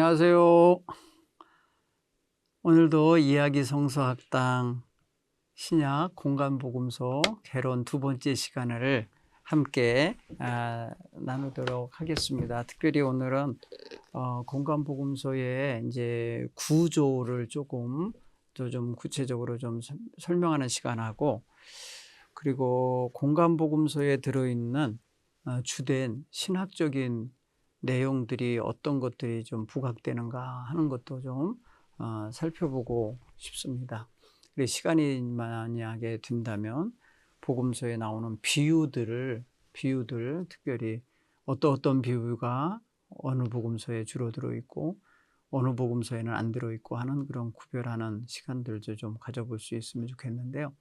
안녕하세요. 오늘도 이야기 성서학당 신약 공간복음서 개론 두 번째 시간을 함께 나누도록 하겠습니다. 특별히 오늘은 공간복음서의 이제 구조를 조금 좀 구체적으로 좀 설명하는 시간하고, 그리고 공간복음서에 들어있는 주된 신학적인 내용들이 어떤 것들이 좀 부각되는가 하는 것도 좀 살펴보고 싶습니다. 그리고 시간이 만약에 된다면 복음서에 나오는 비유들 특별히 어떤 비유가 어느 복음서에 주로 들어있고 어느 복음서에는 안 들어있고 하는 그런 구별하는 시간들도 좀 가져볼 수 있으면 좋겠는데요.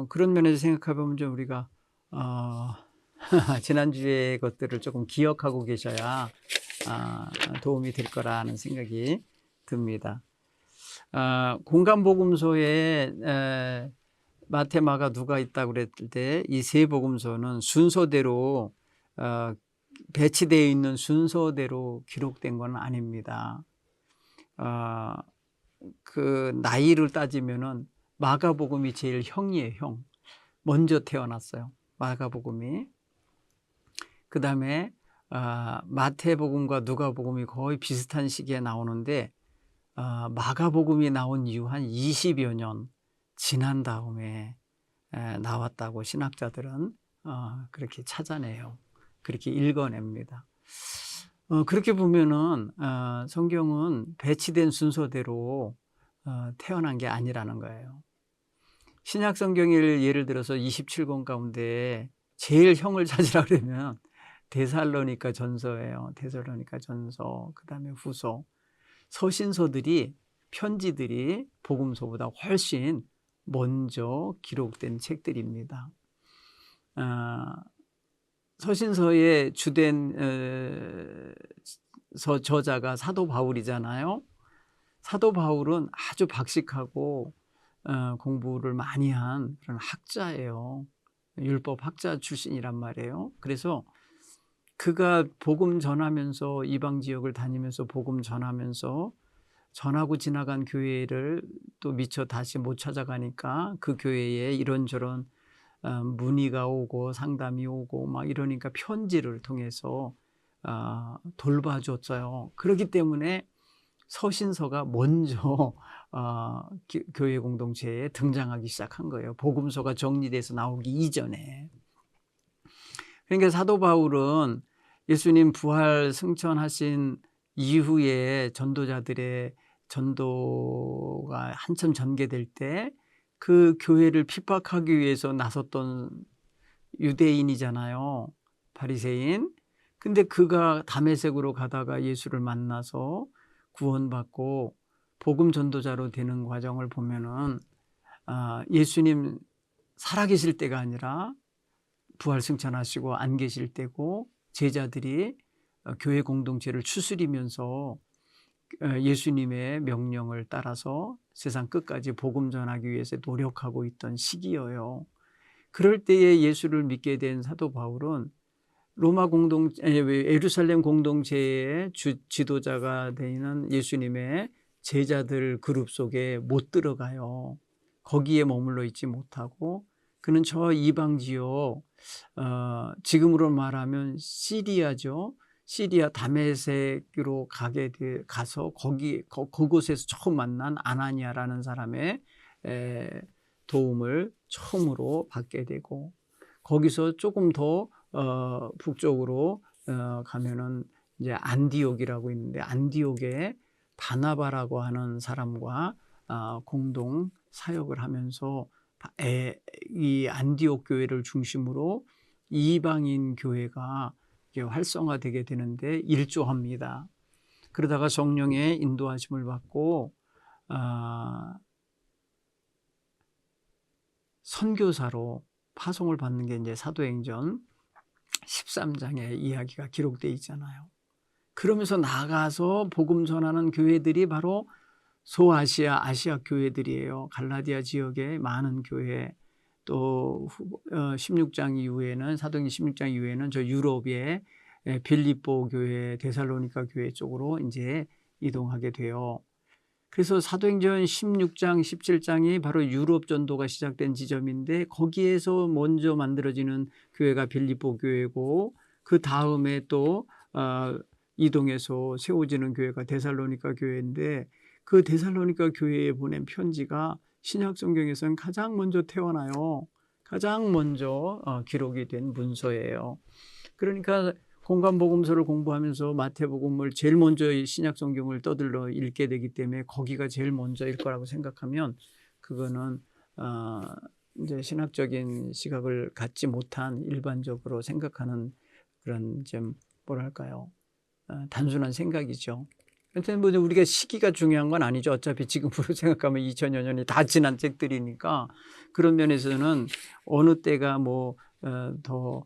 그런 면에서 생각해보면 좀 우리가 지난주의 것들을 조금 기억하고 계셔야 도움이 될 거라는 생각이 듭니다. 공간복음서에 마태, 마가, 누가 있다고 그랬을 때 이 세 복음서는 순서대로 배치되어 있는 순서대로 기록된 건 아닙니다. 그 나이를 따지면은 마가복음이 제일 형이에요. 형. 먼저 태어났어요, 마가복음이. 그 다음에 마태복음과 누가복음이 거의 비슷한 시기에 나오는데 마가복음이 나온 이후 한 20여 년 지난 다음에 나왔다고 신학자들은 그렇게 찾아내요. 그렇게 읽어냅니다. 그렇게 보면은 성경은 배치된 순서대로 태어난 게 아니라는 거예요. 신약 성경을 예를 들어서 27권 가운데 제일 형을 찾으라 그러면 데살로니가 전서예요. 데살로니가 전서, 그 다음에 후서, 서신서들이, 편지들이 복음서보다 훨씬 먼저 기록된 책들입니다. 서신서의 주된 저자가 사도 바울이잖아요. 사도 바울은 아주 박식하고 공부를 많이 한 그런 학자예요. 율법 학자 출신이란 말이에요. 그래서 그가 복음 전하면서 이방 지역을 다니면서 복음 전하면서 전하고 지나간 교회를 또 미처 다시 못 찾아가니까 그 교회에 이런저런 문의가 오고 상담이 오고 막 이러니까 편지를 통해서 돌봐줬어요. 그렇기 때문에 서신서가 먼저 교회 공동체에 등장하기 시작한 거예요. 복음서가 정리돼서 나오기 이전에. 그러니까 사도 바울은 예수님 부활 승천하신 이후에 전도자들의 전도가 한참 전개될 때 그 교회를 핍박하기 위해서 나섰던 유대인이잖아요. 바리새인. 근데 그가 다메섹으로 가다가 예수를 만나서 구원받고 복음 전도자로 되는 과정을 보면은 예수님 살아계실 때가 아니라 부활 승천하시고 안 계실 때고, 제자들이 교회 공동체를 추스리면서 예수님의 명령을 따라서 세상 끝까지 복음 전하기 위해서 노력하고 있던 시기여요. 그럴 때에 예수를 믿게 된 사도 바울은 예루살렘 공동체의 지도자가 되는 예수님의 제자들 그룹 속에 못 들어가요. 거기에 머물러 있지 못하고 그는 저 이방 지역, 지금으로 말하면 시리아죠. 시리아 다메섹으로 가서 그곳에서 처음 만난 아나니아라는 사람의 도움을 처음으로 받게 되고, 거기서 조금 더 북쪽으로 가면은 이제 안디옥이라고 있는데, 안디옥에 바나바라고 하는 사람과 공동 사역을 하면서 이 안디옥 교회를 중심으로 이방인 교회가 활성화되게 되는데 일조합니다. 그러다가 성령의 인도하심을 받고 선교사로 파송을 받는 게 이제 사도행전 13장의 이야기가 기록되어 있잖아요. 그러면서 나가서 복음 전하는 교회들이 바로 소아시아, 아시아 교회들이에요. 갈라디아 지역의 많은 교회, 또 16장 이후에는, 사도행전 16장 이후에는 저 유럽의 빌립보 교회, 데살로니가 교회 쪽으로 이제 이동하게 돼요. 그래서 사도행전 16장, 17장이 바로 유럽 전도가 시작된 지점인데 거기에서 먼저 만들어지는 교회가 빌립보 교회고 그 다음에 또 이동해서 세워지는 교회가 데살로니가 교회인데 그 데살로니가 교회에 보낸 편지가 신약 성경에서는 가장 먼저 태어나요. 가장 먼저 기록이 된 문서예요. 그러니까 공관복음서를 공부하면서 마태복음을 제일 먼저 신약 성경을 떠들러 읽게 되기 때문에 거기가 제일 먼저일 거라고 생각하면 그거는 이제 신학적인 시각을 갖지 못한 일반적으로 생각하는 그런 좀 뭐랄까요? 단순한 생각이죠. 하여튼 뭐 우리가 시기가 중요한 건 아니죠. 어차피 지금으로 생각하면 2000여 년이 다 지난 책들이니까 그런 면에서는 어느 때가 뭐 더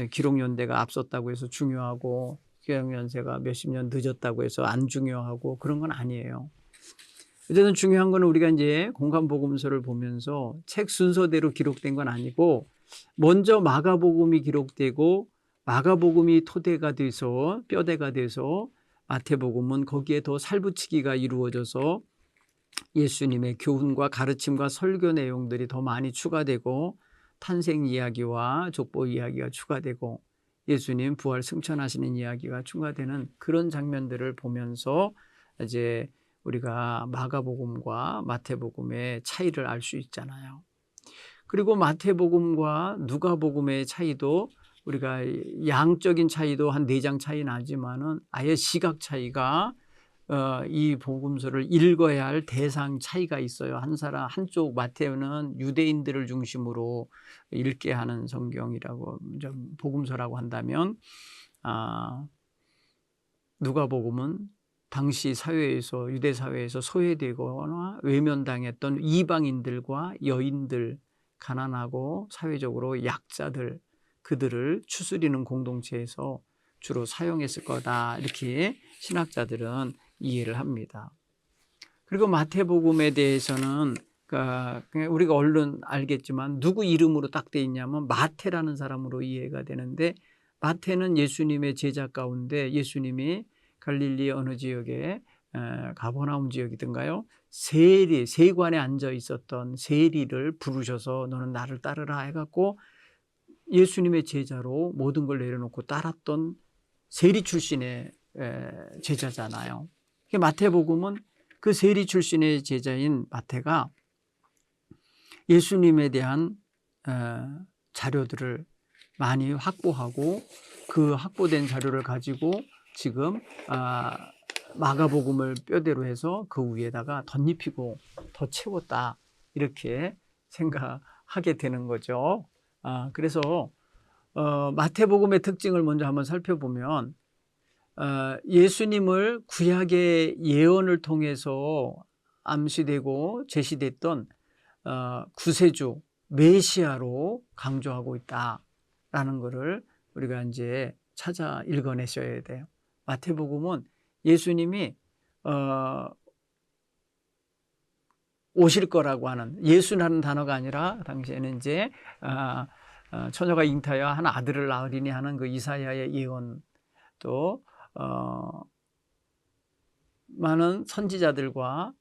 기록 연대가 앞섰다고 해서 중요하고 기록 연세가 몇십 년 늦었다고 해서 안 중요하고 그런 건 아니에요. 어쨌든 중요한 건 우리가 이제 공관복음서를 보면서 책 순서대로 기록된 건 아니고 먼저 마가복음이 기록되고 마가복음이 토대가 돼서 뼈대가 돼서 마태복음은 거기에 더 살붙이기가 이루어져서 예수님의 교훈과 가르침과 설교 내용들이 더 많이 추가되고 탄생 이야기와 족보 이야기가 추가되고 예수님 부활 승천하시는 이야기가 추가되는 그런 장면들을 보면서 이제 우리가 마가복음과 마태복음의 차이를 알 수 있잖아요. 그리고 마태복음과 누가복음의 차이도 우리가 양적인 차이도 한 4장 차이 나지만은 아예 시각 차이가 이 복음서를 읽어야 할 대상 차이가 있어요. 한 사람 한쪽 마태는 유대인들을 중심으로 읽게 하는 성경이라고 복음서라고 한다면 누가복음은 당시 사회에서 유대 사회에서 소외되거나 외면당했던 이방인들과 여인들, 가난하고 사회적으로 약자들 그들을 추스리는 공동체에서 주로 사용했을 거다 이렇게 신학자들은 이해를 합니다. 그리고 마태복음에 대해서는 우리가 얼른 알겠지만 누구 이름으로 딱 돼 있냐면 마태라는 사람으로 이해가 되는데 마태는 예수님의 제자 가운데 예수님이 갈릴리 어느 지역에 가버나움 지역이든가요 세관에 앉아 있었던 세리를 부르셔서 너는 나를 따르라 해갖고 예수님의 제자로 모든 걸 내려놓고 따랐던 세리 출신의 제자잖아요. 마태복음은 그 세리 출신의 제자인 마태가 예수님에 대한 자료들을 많이 확보하고 그 확보된 자료를 가지고 지금 마가복음을 뼈대로 해서 그 위에다가 덧입히고 더 채웠다 이렇게 생각하게 되는 거죠. 그래서 마태복음의 특징을 먼저 한번 살펴보면 예수님을 구약의 예언을 통해서 암시되고 제시됐던 구세주 메시아로 강조하고 있다라는 것을 우리가 이제 찾아 읽어내셔야 돼요. 마태복음은 예수님이 오실 거라고 하는 예수라는 단어가 아니라 당시에는 이제 처녀가 잉타여 한 아들을 낳으리니 하는 그 이사야의 예언 또 많은 선지자들과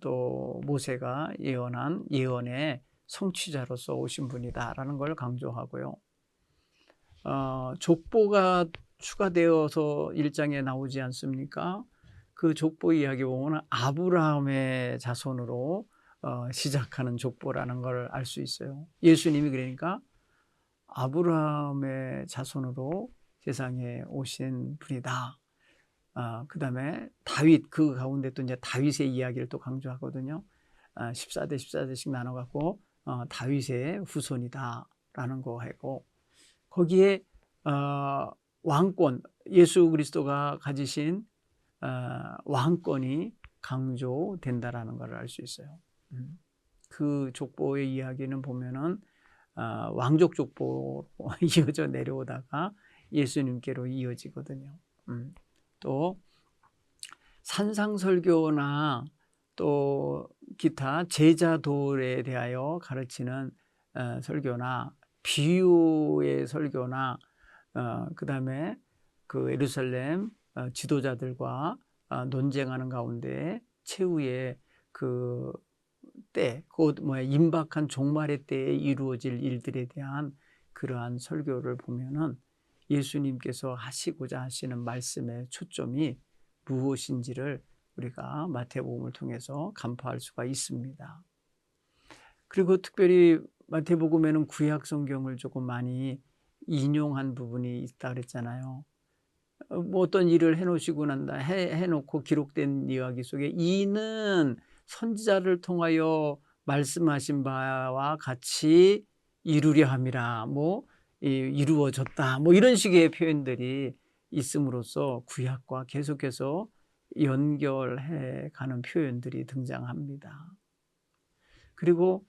또 모세가 예언한 예언의 성취자로서 오신 분이다라는 걸 강조하고요. 족보가 추가되어서 1장에 나오지 않습니까? 그 족보 이야기 보면 아브라함의 자손으로 시작하는 족보라는 걸 알 수 있어요. 예수님이 그러니까 아브라함의 자손으로 세상에 오신 분이다. 그 다음에 다윗 그 가운데 또 이제 다윗의 이야기를 또 강조하거든요. 14대 14대씩 나눠갖고 다윗의 후손이다라는 거 하고 거기에 왕권 예수 그리스도가 가지신 왕권이 강조된다라는 걸 알 수 있어요. 그 족보의 이야기는 보면은 왕족 족보로 이어져 내려오다가 예수님께로 이어지거든요. 또 산상설교나 또 기타 제자도에 대하여 가르치는 설교나 비유의 설교나 그다음에 그 예루살렘 지도자들과 논쟁하는 가운데 최후의 그 때, 곧 임박한 종말의 때에 이루어질 일들에 대한 그러한 설교를 보면은 예수님께서 하시고자 하시는 말씀의 초점이 무엇인지를 우리가 마태복음을 통해서 간파할 수가 있습니다. 그리고 특별히 마태복음에는 구약 성경을 조금 많이 인용한 부분이 있다 그랬잖아요. 뭐 어떤 일을 해놓으시고 난다 해놓고 기록된 이야기 속에 이는 선지자를 통하여 말씀하신 바와 같이 이루려 함이라, 뭐 이루어졌다, 뭐 이런 식의 표현들이 있음으로써 구약과 계속해서 연결해 가는 표현들이 등장합니다. 그리고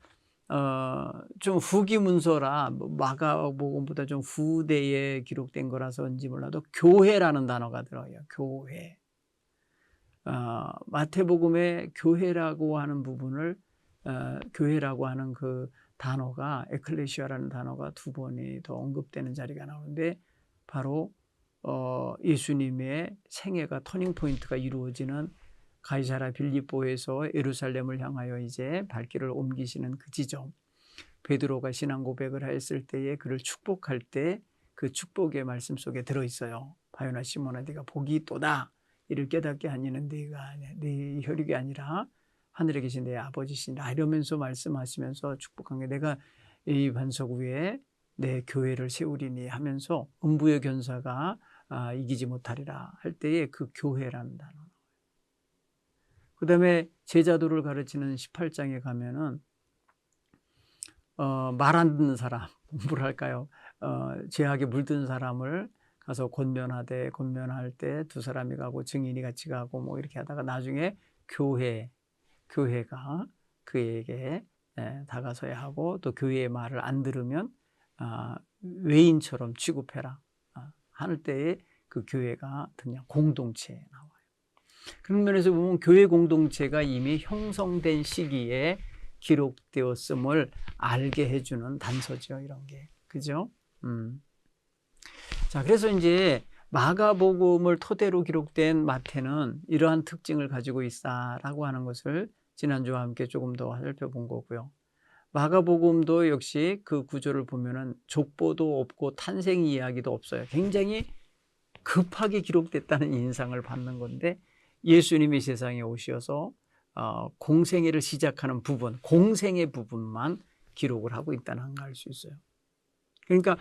좀 후기 문서라 마가복음보다 좀 후대에 기록된 거라서인지 몰라도 교회라는 단어가 들어요. 교회. 마태복음의 교회라고 하는 부분을 교회라고 하는 그 단어가 에클레시아라는 단어가 2번이 더 언급되는 자리가 나오는데 바로 예수님의 생애가 터닝 포인트가 이루어지는 가이사랴 빌립보에서 예루살렘을 향하여 이제 발길을 옮기시는 그 지점, 베드로가 신앙 고백을 했을 때에 그를 축복할 때 그 축복의 말씀 속에 들어있어요. 바요나 시몬아 네가 복이 있도다. 이를 깨닫게 하니는 네 혈육이 아니라 하늘에 계신 내 아버지시니라 이러면서 말씀하시면서 축복한 게 내가 이 반석 위에 내 교회를 세우리니 하면서 음부의 견사가 이기지 못하리라 할 때에 그 교회라는 단어. 그 다음에 제자도를 가르치는 18장에 가면은 말 안 듣는 사람, 뭐랄까요, 죄악에 물든 사람을 가서 권면할 때 2사람이 가고 증인이 같이 가고 뭐 이렇게 하다가 나중에 교회가 그에게 다가서야 하고 또 교회의 말을 안 들으면 외인처럼 취급해라 하는 때에 그 교회가 그냥 공동체에 나와요. 그런 면에서 보면 교회 공동체가 이미 형성된 시기에 기록되었음을 알게 해주는 단서죠, 이런 게. 그죠? 자, 그래서 이제 마가복음을 토대로 기록된 마태는 이러한 특징을 가지고 있다라고 하는 것을 지난주와 함께 조금 더 살펴본 거고요. 마가복음도 역시 그 구조를 보면은 족보도 없고 탄생 이야기도 없어요. 굉장히 급하게 기록됐다는 인상을 받는 건데 예수님이 세상에 오셔서 공생애를 시작하는 부분, 공생의 부분만 기록을 하고 있다는 걸 알 수 있어요. 그러니까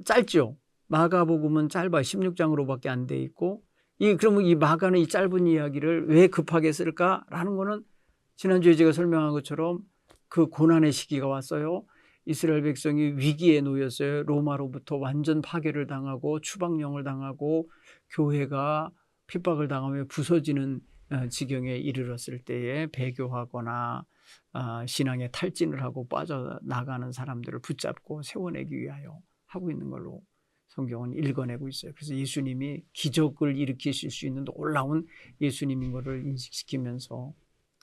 짧죠. 마가복음은 짧아 16장으로밖에 안 돼 있고 그러면 이 마가는 이 짧은 이야기를 왜 급하게 쓸까라는 거는 지난주에 제가 설명한 것처럼 그 고난의 시기가 왔어요. 이스라엘 백성이 위기에 놓였어요. 로마로부터 완전 파괴를 당하고 추방령을 당하고 교회가 핍박을 당하며 부서지는 지경에 이르렀을 때에 배교하거나 신앙에 탈진을 하고 빠져나가는 사람들을 붙잡고 세워내기 위하여 하고 있는 걸로 성경은 읽어내고 있어요. 그래서 예수님이 기적을 일으키실 수 있는 놀라운 예수님인 것을 인식시키면서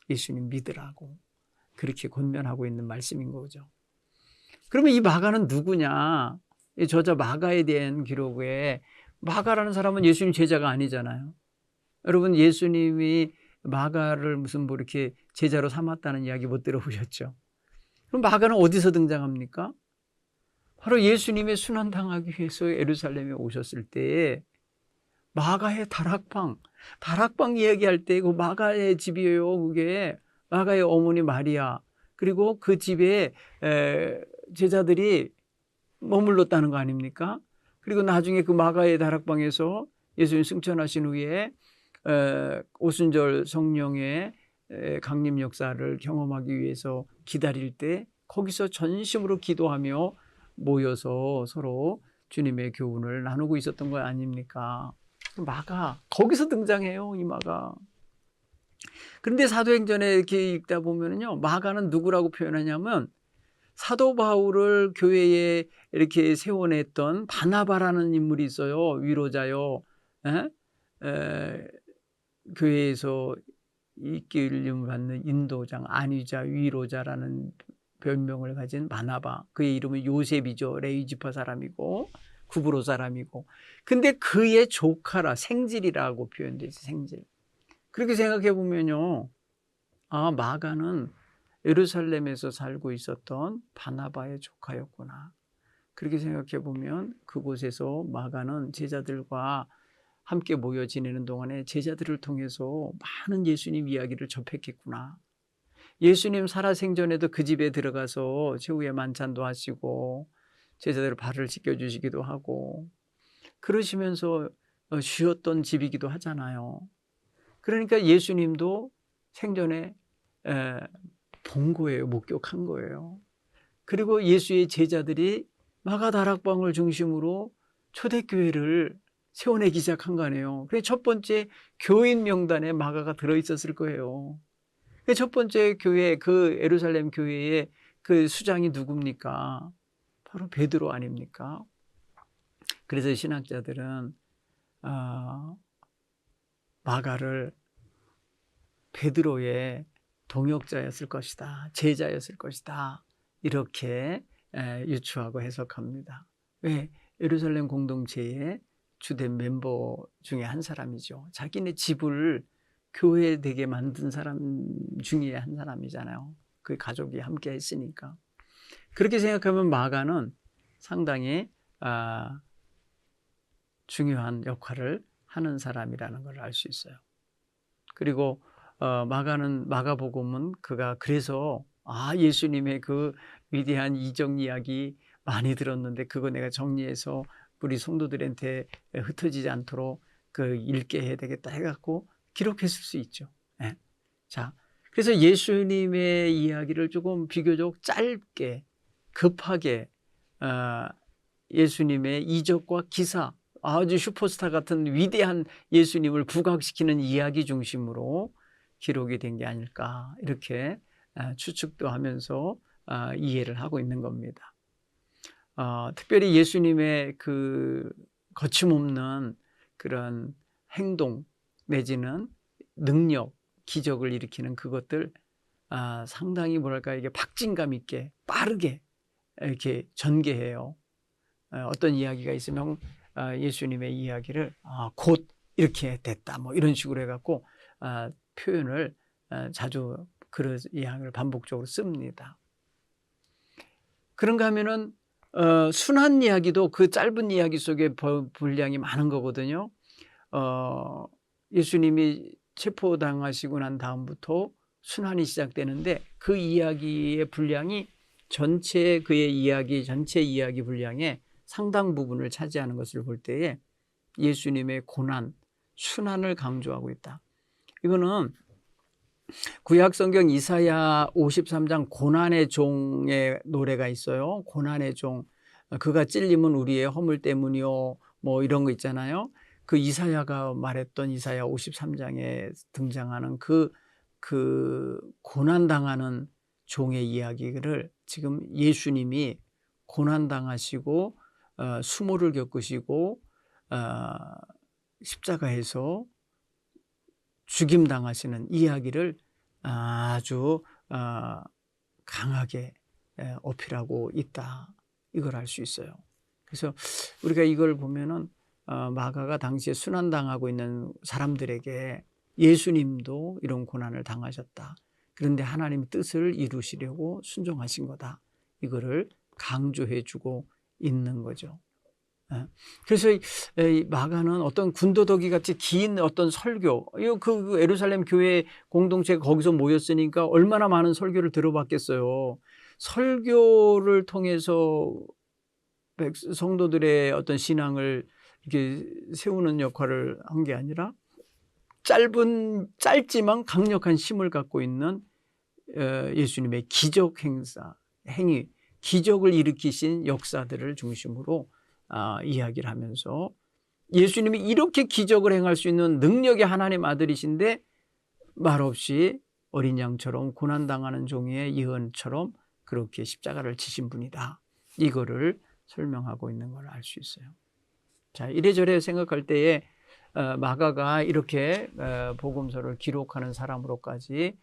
예수님 믿으라고 그렇게 권면하고 있는 말씀인 거죠. 그러면 이 마가는 누구냐? 이 저자 마가에 대한 기록에 마가라는 사람은 예수님 제자가 아니잖아요. 여러분 예수님이 마가를 무슨 뭐 이렇게 제자로 삼았다는 이야기 못 들어보셨죠? 그럼 마가는 어디서 등장합니까? 바로 예수님의 순환당하기 위해서 예루살렘에 오셨을 때에 마가의 다락방 이야기할 때 그 마가의 집이에요. 그게 마가의 어머니 마리아 그리고 그 집에 제자들이 머물렀다는 거 아닙니까? 그리고 나중에 그 마가의 다락방에서 예수님 승천하신 후에 오순절 성령의 강림 역사를 경험하기 위해서 기다릴 때 거기서 전심으로 기도하며 모여서 서로 주님의 교훈을 나누고 있었던 거 아닙니까? 마가 거기서 등장해요, 이 마가. 그런데 사도행전에 이렇게 읽다 보면요, 마가는 누구라고 표현하냐면 사도 바울을 교회에 이렇게 세워냈던 바나바라는 인물이 있어요. 위로자요. 교회에서 이끌림을 받는 인도장, 안위자, 위로자라는 별명을 가진 바나바. 그의 이름은 요셉이죠. 레위 지파 사람이고 구브로 사람이고. 근데 그의 조카라, 생질이라고 표현되지, 생질. 그렇게 생각해 보면요. 아, 마가는 예루살렘에서 살고 있었던 바나바의 조카였구나. 그렇게 생각해 보면 그곳에서 마가는 제자들과 함께 모여 지내는 동안에 제자들을 통해서 많은 예수님 이야기를 접했겠구나. 예수님 살아생전에도 그 집에 들어가서 최후의 만찬도 하시고 제자들 발을 씻겨주시기도 하고 그러시면서 쉬었던 집이기도 하잖아요. 그러니까 예수님도 생전에 본 거예요. 목격한 거예요. 그리고 예수의 제자들이 마가다락방을 중심으로 초대교회를 세워내기 시작한 거 아니에요. 그래서 첫 번째 교인 명단에 마가가 들어있었을 거예요. 첫 번째 교회, 그 예루살렘 교회의 그 수장이 누굽니까? 바로 베드로 아닙니까? 그래서 신학자들은 마가를 베드로의 동역자였을 것이다, 제자였을 것이다, 이렇게 유추하고 해석합니다. 왜? 예루살렘 공동체의 주된 멤버 중에 한 사람이죠. 자기네 집을 교회 되게 만든 사람 중에 한 사람이잖아요. 그 가족이 함께 했으니까. 그렇게 생각하면 마가는 상당히 중요한 역할을 하는 사람이라는 걸 알 수 있어요. 그리고 마가복음은 그가 그래서 예수님의 그 위대한 이적 이야기 많이 들었는데 그거 내가 정리해서 우리 성도들한테 흩어지지 않도록 그 읽게 해야 되겠다 해갖고 기록했을 수 있죠. 네. 자, 그래서 예수님의 이야기를 조금 비교적 짧게 급하게 예수님의 이적과 기사, 아주 슈퍼스타 같은 위대한 예수님을 부각시키는 이야기 중심으로 기록이 된 게 아닐까 이렇게 추측도 하면서 이해를 하고 있는 겁니다. 특별히 예수님의 그 거침없는 그런 행동 내지는 능력, 기적을 일으키는 그것들 상당히 뭐랄까 이게 박진감 있게 빠르게 이렇게 전개해요. 어떤 이야기가 있으면 예수님의 이야기를 곧 이렇게 됐다 뭐 이런 식으로 해갖고 표현을 자주 그런 이야기를 반복적으로 씁니다. 그런가 하면은 순한 이야기도 그 짧은 이야기 속에 분량이 많은 거거든요. 예수님이 체포당하시고 난 다음부터 순환이 시작되는데 그 이야기의 분량이 전체 그의 이야기 전체 이야기 분량의 상당 부분을 차지하는 것을 볼 때에 예수님의 고난, 순환을 강조하고 있다. 이거는 구약 성경 이사야 53장 고난의 종의 노래가 있어요. 고난의 종. 그가 찔림은 우리의 허물 때문이요. 뭐 이런 거 있잖아요. 그 이사야가 말했던 이사야 53장에 등장하는 그 고난당하는 종의 이야기를 지금 예수님이 고난당하시고 수모를 겪으시고 십자가에서 죽임당하시는 이야기를 아주 강하게 어필하고 있다. 이걸 알 수 있어요. 그래서 우리가 이걸 보면은 마가가 당시에 순환당하고 있는 사람들에게 예수님도 이런 고난을 당하셨다. 그런데 하나님의 뜻을 이루시려고 순종하신 거다. 이거를 강조해주고 있는 거죠. 그래서 마가는 어떤 군더더기 같이 긴 어떤 설교, 그 예루살렘 교회 공동체가 거기서 모였으니까 얼마나 많은 설교를 들어봤겠어요. 설교를 통해서 성도들의 어떤 신앙을 이렇게 세우는 역할을 한 게 아니라 짧지만 강력한 힘을 갖고 있는 예수님의 기적 행위, 기적을 일으키신 역사들을 중심으로 이야기를 하면서 예수님이 이렇게 기적을 행할 수 있는 능력의 하나님 아들이신데 말없이 어린 양처럼 고난당하는 종의 예언처럼 그렇게 십자가를 지신 분이다. 이거를 설명하고 있는 걸 알 수 있어요. 자, 이래저래 생각할 때에 마가가 이렇게 복음서를 기록하는 사람으로까지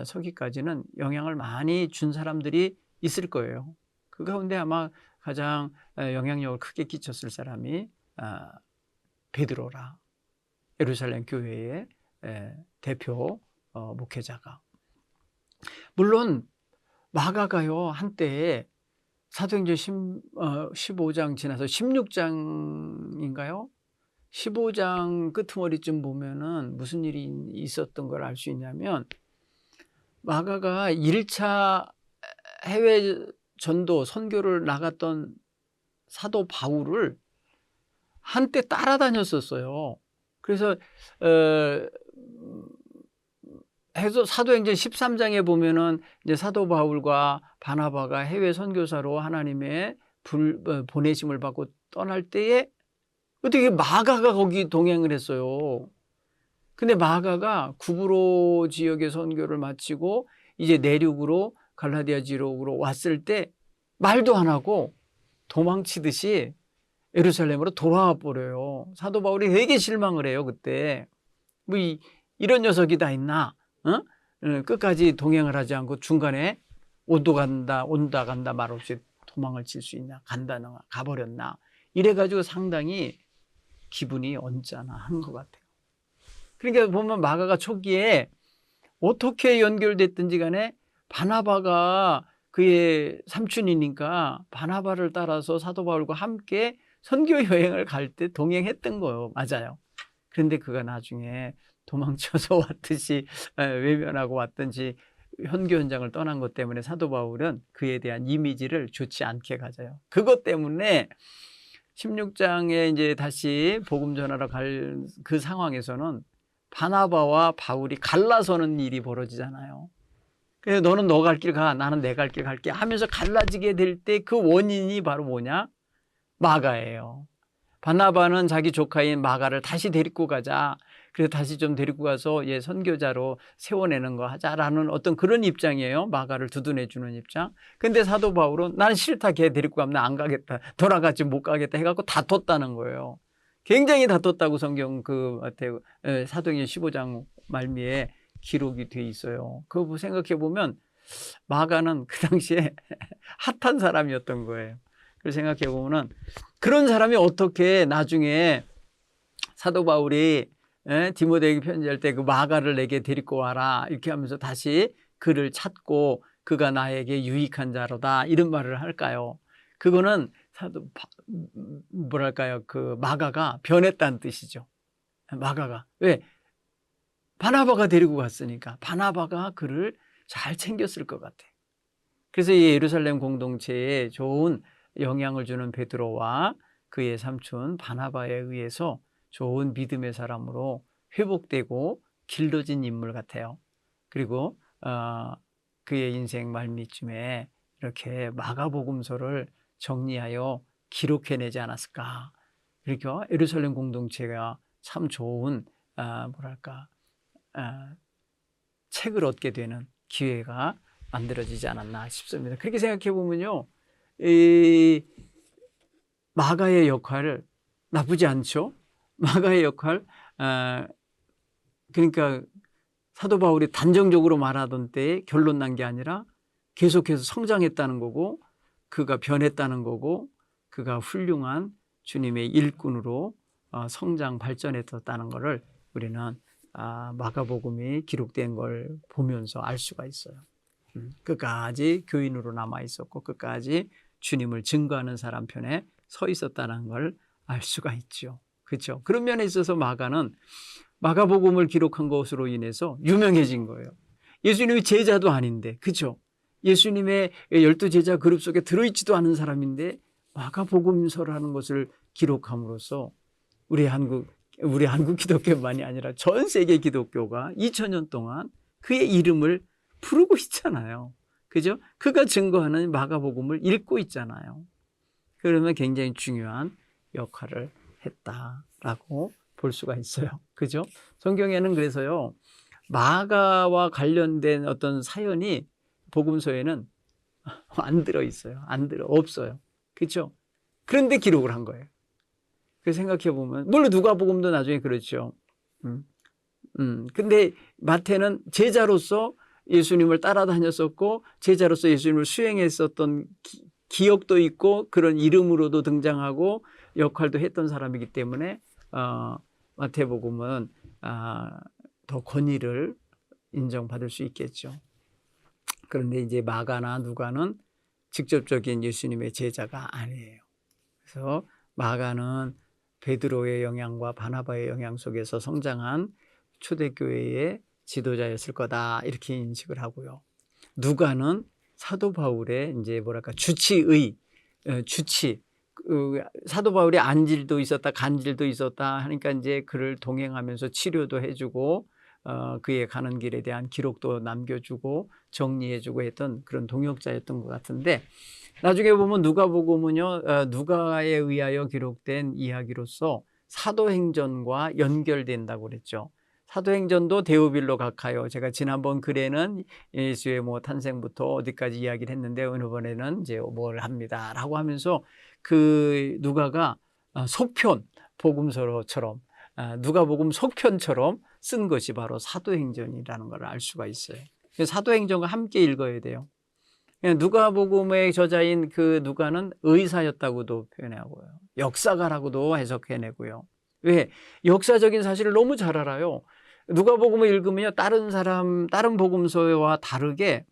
서기까지는 영향을 많이 준 사람들이 있을 거예요. 그 가운데 아마 가장 영향력을 크게 끼쳤을 사람이 베드로라. 예루살렘 교회의 대표 목회자가. 물론 마가가요 한때 사도행전 15장 지나서 16장인가요? 15장 끄트머리쯤 보면은 무슨 일이 있었던 걸 알 수 있냐면, 마가가 1차 해외 전도 선교를 나갔던 사도 바울을 한때 따라다녔었어요. 그래서 사도행전 13장에 보면은 이제 사도 바울과 바나바가 해외 선교사로 하나님의 보내심을 받고 떠날 때에 어떻게 마가가 거기 동행을 했어요. 근데 마가가 구브로 지역의 선교를 마치고 이제 내륙으로 갈라디아 지역으로 왔을 때 말도 안 하고 도망치듯이 예루살렘으로 돌아와 버려요. 사도 바울이 되게 실망을 해요. 그때 뭐 이런 녀석이 다 있나? 끝까지 동행을 하지 않고 중간에 온다 간다 말 없이 도망을 칠 수 있냐? 간다나 가버렸나? 이래가지고 상당히 기분이 언짢아한 것 같아요. 그러니까 보면 마가가 초기에 어떻게 연결됐든지 간에 바나바가 그의 삼촌이니까 바나바를 따라서 사도 바울과 함께 선교 여행을 갈 때 동행했던 거예요. 맞아요. 그런데 그가 나중에 도망쳐서 왔듯이 외면하고 왔든지 선교 현장을 떠난 것 때문에 사도 바울은 그에 대한 이미지를 좋지 않게 가져요. 그것 때문에 16장에 이제 다시 복음 전하러 갈 그 상황에서는 바나바와 바울이 갈라서는 일이 벌어지잖아요. 그래서 너는 너 갈 길 가, 나는 내 갈 길 갈게 하면서 갈라지게 될 때 그 원인이 바로 뭐냐? 마가예요. 바나바는 자기 조카인 마가를 다시 데리고 가자. 그래서 다시 좀 데리고 가서 선교자로 세워내는 거 하자라는 어떤 그런 입장이에요. 마가를 두둔해주는 입장. 근데 사도 바울은 난 싫다. 걔 데리고 가면 나 안 가겠다. 돌아가지 못 가겠다 해갖고 다퉜다는 거예요. 굉장히 다퉜다고 성경 사도행전 15장 말미에 기록이 돼 있어요. 그거 생각해 보면 마가는 그 당시에 핫한 사람이었던 거예요. 그래서 생각해 보면은 그런 사람이 어떻게 나중에 사도 바울이 디모데에게 편지할 때 그 마가를 내게 데리고 와라 이렇게 하면서 다시 그를 찾고 그가 나에게 유익한 자로다 이런 말을 할까요? 그거는 뭐랄까요? 그 마가가 변했다는 뜻이죠. 마가가 왜? 바나바가 데리고 갔으니까 바나바가 그를 잘 챙겼을 것 같아. 그래서 이 예루살렘 공동체에 좋은 영향을 주는 베드로와 그의 삼촌 바나바에 의해서 좋은 믿음의 사람으로 회복되고 길러진 인물 같아요. 그리고 그의 인생 말미쯤에 이렇게 마가복음서를 정리하여 기록해내지 않았을까. 그러니까 예루살렘 공동체가 참 좋은 책을 얻게 되는 기회가 만들어지지 않았나 싶습니다. 그렇게 생각해 보면요, 이 마가의 역할을 나쁘지 않죠. 마가의 역할, 그러니까 사도 바울이 단정적으로 말하던 때에 결론 난 게 아니라 계속해서 성장했다는 거고, 그가 변했다는 거고, 그가 훌륭한 주님의 일꾼으로 성장 발전했다는 것을 우리는 마가복음이 기록된 걸 보면서 알 수가 있어요. 끝까지 교인으로 남아 있었고 끝까지 주님을 증거하는 사람 편에 서 있었다는 걸 알 수가 있죠. 그렇죠? 그런 면에 있어서 마가는 마가복음을 기록한 것으로 인해서 유명해진 거예요. 예수님이 제자도 아닌데, 그렇죠? 예수님의 12제자 그룹 속에 들어있지도 않은 사람인데 마가복음서라는 것을 기록함으로써 우리 한국 기독교만이 아니라 전 세계 기독교가 2000년 동안 그의 이름을 부르고 있잖아요. 그죠? 그가 증거하는 마가복음을 읽고 있잖아요. 그러면 굉장히 중요한 역할을 했다라고 볼 수가 있어요. 그죠? 성경에는 그래서요, 마가와 관련된 어떤 사연이 복음서에는 안 들어있어요. 없어요. 그죠? 그런데 기록을 한 거예요. 그래서 생각해 보면, 물론 누가복음도 나중에 그렇죠. 근데 마태는 제자로서 예수님을 따라다녔었고 제자로서 예수님을 수행했었던 기억도 있고 그런 이름으로도 등장하고 역할도 했던 사람이기 때문에 마태복음은 더 권위를 인정받을 수 있겠죠. 그런데 이제 마가나 누가는 직접적인 예수님의 제자가 아니에요. 그래서 마가는 베드로의 영향과 바나바의 영향 속에서 성장한 초대교회의 지도자였을 거다 이렇게 인식을 하고요. 누가는 사도 바울의 이제 뭐랄까 주치 사도 바울이 안질도 있었다 간질도 있었다 하니까 이제 그를 동행하면서 치료도 해주고 그의 가는 길에 대한 기록도 남겨주고 정리해주고 했던 그런 동역자였던 것 같은데, 나중에 보면 누가복음은요 누가에 의하여 기록된 이야기로서 사도행전과 연결된다고 그랬죠. 사도행전도 데오빌로 각하여, 제가 지난번 글에는 예수의 뭐 탄생부터 어디까지 이야기를 했는데 이번에는 이제 뭘 합니다라고 하면서 그 누가가 속편 복음서처럼 누가복음 속편처럼 쓴 것이 바로 사도행전이라는 걸 알 수가 있어요. 사도행전과 함께 읽어야 돼요. 누가복음의 저자인 그 누가는 의사였다고도 표현하고요. 역사가라고도 해석해내고요. 왜? 역사적인 사실을 너무 잘 알아요. 누가복음을 읽으면요, 다른 복음서와 다르게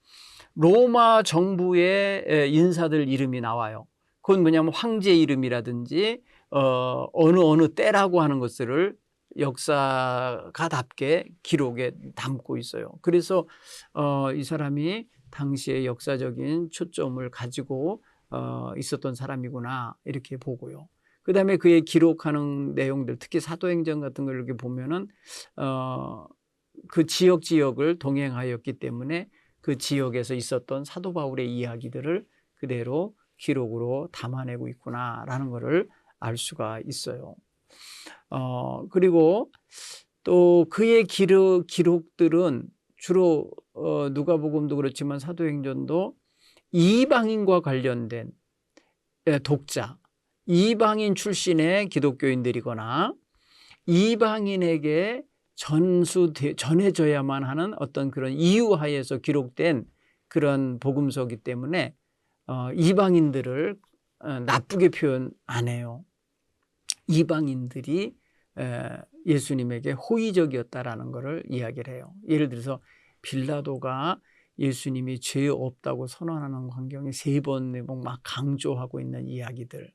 로마 정부의 인사들 이름이 나와요. 그건 뭐냐면 황제 이름이라든지 어느 때라고 하는 것들을 역사가답게 기록에 담고 있어요. 그래서 이 사람이 당시의 역사적인 초점을 가지고 있었던 사람이구나 이렇게 보고요. 그 다음에 그의 기록하는 내용들, 특히 사도행전 같은 걸 이렇게 보면은 그 지역을 동행하였기 때문에 그 지역에서 있었던 사도 바울의 이야기들을 그대로 기록으로 담아내고 있구나라는 것을 알 수가 있어요. 그리고 또 그의 기록들은 주로 누가복음도 그렇지만 사도행전도 이방인과 관련된 독자, 이방인 출신의 기독교인들이거나 이방인에게 전해져야만 하는 어떤 그런 이유하에서 기록된 그런 복음서이기 때문에 이방인들을 나쁘게 표현 안 해요. 이방인들이 예수님에게 호의적이었다라는 것을 이야기를 해요. 예를 들어서 빌라도가 예수님이 죄 없다고 선언하는 광경에 3번 막 강조하고 있는 이야기들,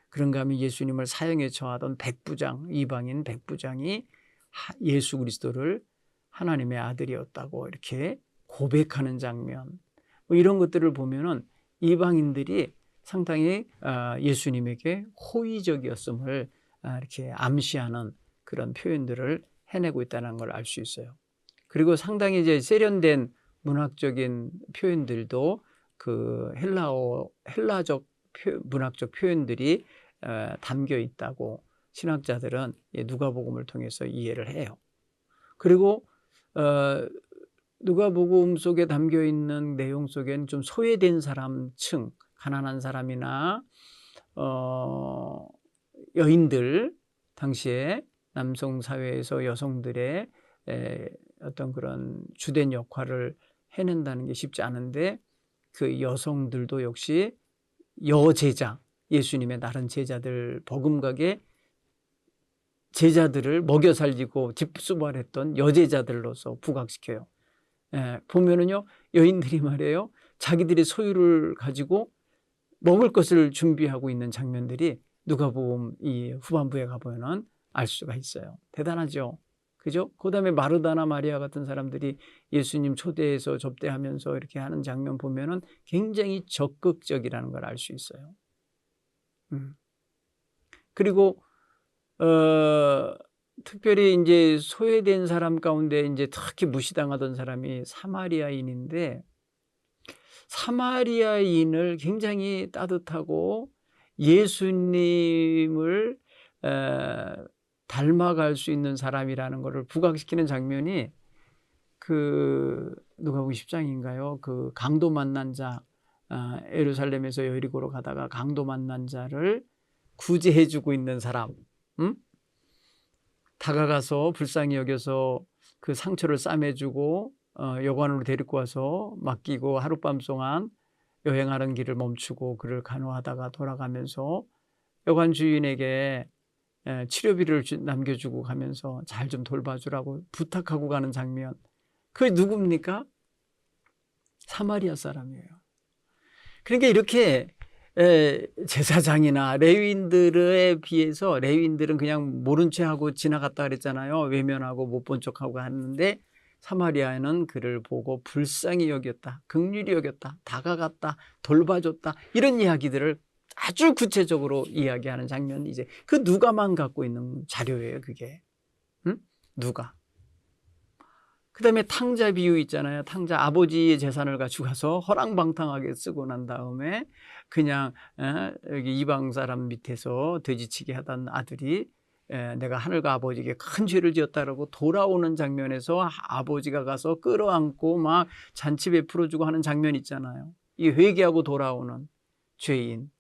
그런가 하면 예수님을 사형에 처하던 이방인 백부장이 예수 그리스도를 하나님의 아들이었다고 이렇게 고백하는 장면, 뭐 이런 것들을 보면은 이방인들이 상당히 예수님에게 호의적이었음을 이렇게 암시하는 그런 표현들을 해내고 있다는 걸 알 수 있어요. 그리고 상당히 이제 세련된 문학적인 표현들도 그 헬라적 문학적 표현들이 담겨 있다고 신학자들은 누가복음을 통해서 이해를 해요. 그리고 누가복음 속에 담겨 있는 내용 속에는 좀 소외된 사람층, 가난한 사람이나 여인들, 당시에 남성 사회에서 여성들의 어떤 그런 주된 역할을 해낸다는 게 쉽지 않은데, 그 여성들도 역시 여제자, 예수님의 다른 제자들, 버금가게 제자들을 먹여 살리고 집수발했던 여제자들로서 부각시켜요. 보면은요, 여인들이 말이에요, 자기들의 소유를 가지고 먹을 것을 준비하고 있는 장면들이 누가복음 이 후반부에 가보면 알 수가 있어요. 대단하죠. 그죠? 그 다음에 마르다나 마리아 같은 사람들이 예수님 초대해서 접대하면서 이렇게 하는 장면 보면은 굉장히 적극적이라는 걸 알 수 있어요. 그리고 특별히 이제 소외된 사람 가운데 이제 특히 무시당하던 사람이 사마리아인인데, 사마리아인을 굉장히 따뜻하고 예수님을 닮아갈 수 있는 사람이라는 것을 부각시키는 장면이 그 누가복음 10장인가요? 그 강도 만난 자, 예루살렘에서 여리고로 가다가 강도 만난 자를 구제해주고 있는 사람, 다가가서 불쌍히 여겨서 그 상처를 싸매주고 여관으로 데리고 와서 맡기고 하룻밤 동안 여행하는 길을 멈추고 그를 간호하다가 돌아가면서 여관 주인에게 치료비를 남겨주고 가면서 잘 좀 돌봐주라고 부탁하고 가는 장면. 그게 누굽니까? 사마리아 사람이에요. 그러니까 이렇게 제사장이나 레위인들에 비해서 레위인들은 그냥 모른 체하고 지나갔다 그랬잖아요. 외면하고 못 본 척하고 하는데 사마리아에는 그를 보고 불쌍히 여겼다, 긍휼히 여겼다, 다가갔다, 돌봐줬다, 이런 이야기들을 아주 구체적으로 이야기하는 장면이 이제 그 누가만 갖고 있는 자료예요. 그게 누가. 그 다음에 탕자 비유 있잖아요. 탕자, 아버지의 재산을 가지고 가서 허랑방탕하게 쓰고 난 다음에 그냥 여기 이방 사람 밑에서 돼지치기 하던 아들이 내가 하늘과 아버지에게 큰 죄를 지었다라고 돌아오는 장면에서 아버지가 가서 끌어안고 막 잔치 베풀어주고 하는 장면 있잖아요. 이 회개하고 돌아오는 죄인,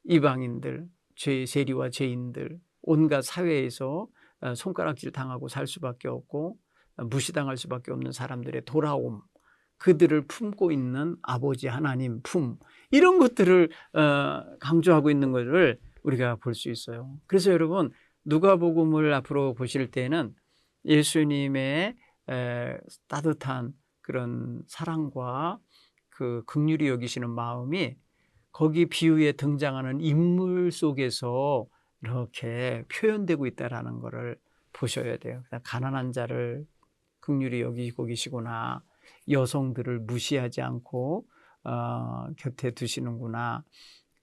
이방인들, 세리와 죄인들, 온갖 사회에서 손가락질 당하고 살 수밖에 없고 무시당할 수밖에 없는 사람들의 돌아옴, 그들을 품고 있는 아버지 하나님 품, 이런 것들을 강조하고 있는 것을 우리가 볼 수 있어요. 그래서 여러분, 누가복음을 앞으로 보실 때는 예수님의 따뜻한 그런 사랑과 그 긍휼히 여기시는 마음이 거기 비유에 등장하는 인물 속에서 이렇게 표현되고 있다는 것을 보셔야 돼요. 가난한 자를 긍휼히 여기고 계시구나. 여성들을 무시하지 않고 곁에 두시는구나.